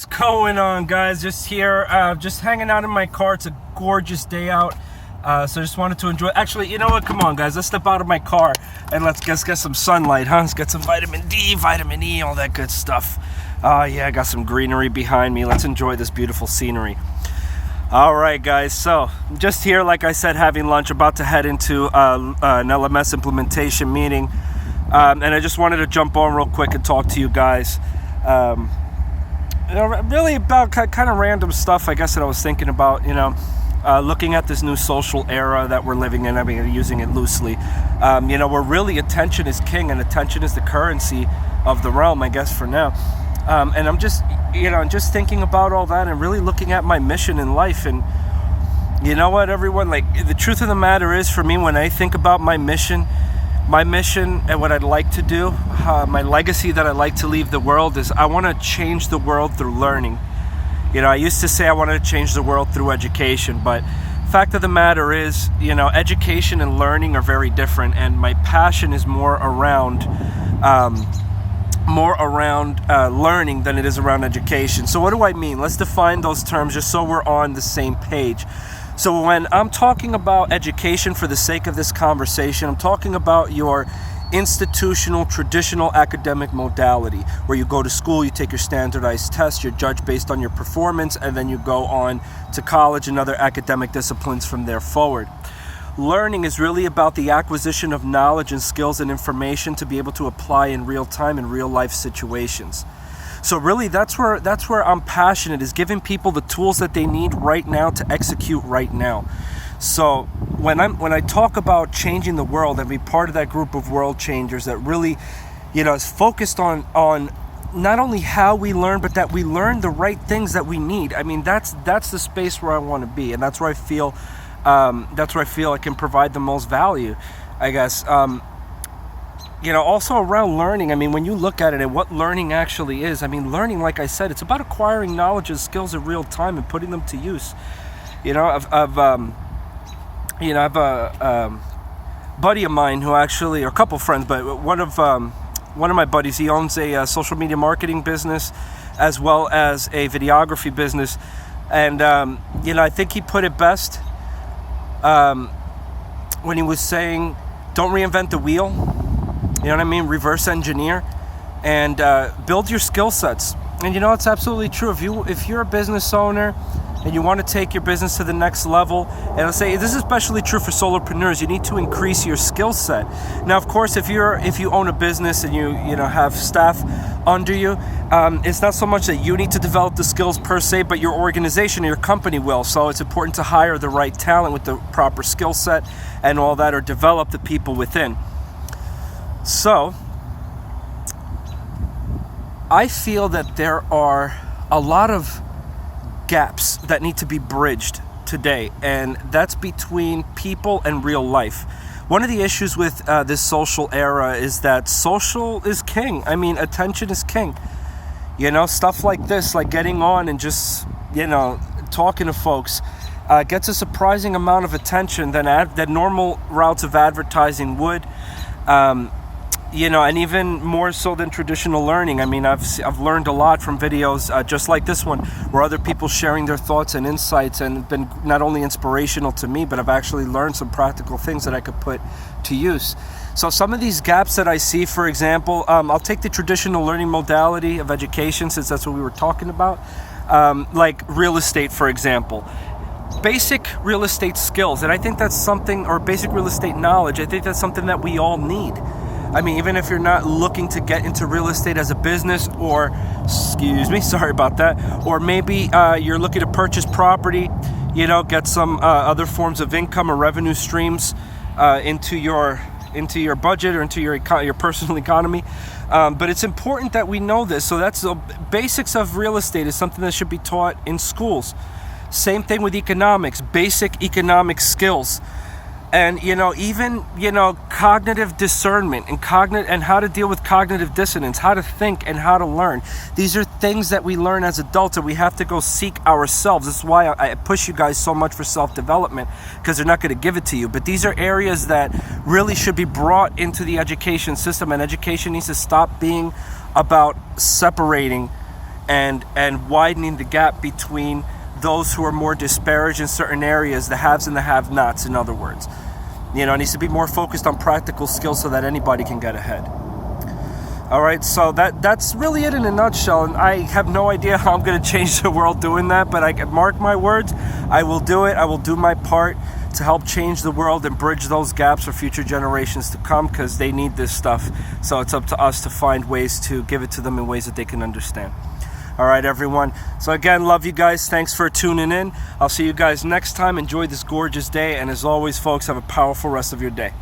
What's going on, guys? Just here, just hanging out in my car. It's a gorgeous day out, so I just wanted to enjoy. Actually, you know what? Come on, guys. Let's step out of my car and let's get some sunlight, huh? Let's get some vitamin D, vitamin E, all that good stuff. Yeah, I got some greenery behind me. Let's enjoy this beautiful scenery. All right, guys. So just here, like I said, having lunch. About to head into an LMS implementation meeting, and I just wanted to jump on real quick and talk to you guys. Really about kind of random stuff, I guess, that I was thinking about, looking at this new social era that we're living in. I mean, using it loosely, where really attention is king and attention is the currency of the realm, I guess, for now. And I'm just, just thinking about all that and really looking at my mission in life. And you know what, everyone, like, the truth of the matter is, for me, when I think about my mission and what I'd like to do, my legacy that I'd like to leave the world is I want to change the world through learning. I used to say I wanted to change the world through education, but fact of the matter is, education and learning are very different, and my passion is more around learning than it is around education. So what do I mean? Let's define those terms just so we're on the same page. So when I'm talking about education, for the sake of this conversation, I'm talking about your institutional, traditional academic modality, where you go to school, you take your standardized tests, you're judged based on your performance, and then you go on to college and other academic disciplines from there forward. Learning is really about the acquisition of knowledge and skills and information to be able to apply in real time in real life situations. So really, that's where I'm passionate, is giving people the tools that they need right now to execute right now. So when I talk about changing the world and be part of that group of world changers that really, is focused on not only how we learn, but that we learn the right things that we need. I mean, that's the space where I want to be, and that's where I feel I can provide the most value, I guess. Also around learning, I mean, when you look at it and what learning actually is, I mean, learning, like I said, it's about acquiring knowledge and skills in real time and putting them to use. I've a buddy of mine who actually, or a couple friends, but one of my buddies, he owns a social media marketing business as well as a videography business. And, I think he put it best when he was saying, don't reinvent the wheel. You know what I mean? Reverse engineer and build your skill sets. And it's absolutely true. If you're a business owner and you want to take your business to the next level, and I'll say this is especially true for solopreneurs, you need to increase your skill set. Now, of course, if you own a business and you have staff under you, it's not so much that you need to develop the skills per se, but your organization or your company will. So it's important to hire the right talent with the proper skill set and all that, or develop the people within. So, I feel that there are a lot of gaps that need to be bridged today, and that's between people and real life. One of the issues with this social era is that social is king. I mean, attention is king. Stuff like this, like getting on and just, talking to folks, gets a surprising amount of attention than normal routes of advertising would. And even more so than traditional learning. I mean, I've learned a lot from videos just like this one, where other people sharing their thoughts and insights, and been not only inspirational to me, but I've actually learned some practical things that I could put to use. So some of these gaps that I see, for example, I'll take the traditional learning modality of education, since that's what we were talking about, like real estate, for example. Basic real estate skills, and I think that's something, or basic real estate knowledge, I think that's something that we all need. I mean, even if you're not looking to get into real estate as a business, or, sorry about that, or maybe you're looking to purchase property, get some other forms of income or revenue streams into your budget or into your personal economy. But it's important that we know this. So that's the basics of real estate is something that should be taught in schools. Same thing with economics, basic economic skills. And, even, cognitive discernment and how to deal with cognitive dissonance, how to think and how to learn. These are things that we learn as adults, and we have to go seek ourselves. This is why I push you guys so much for self-development, because they're not going to give it to you. But these are areas that really should be brought into the education system, and education needs to stop being about separating and widening the gap between those who are more disparaged in certain areas, the haves and the have-nots, in other words. You know, it needs to be more focused on practical skills so that anybody can get ahead. All right, so that's really it in a nutshell, and I have no idea how I'm going to change the world doing that, but I mark my words, I will do it. I will do my part to help change the world and bridge those gaps for future generations to come, because they need this stuff. So it's up to us to find ways to give it to them in ways that they can understand. All right, everyone. So again, love you guys. Thanks for tuning in. I'll see you guys next time. Enjoy this gorgeous day, and as always, folks, have a powerful rest of your day.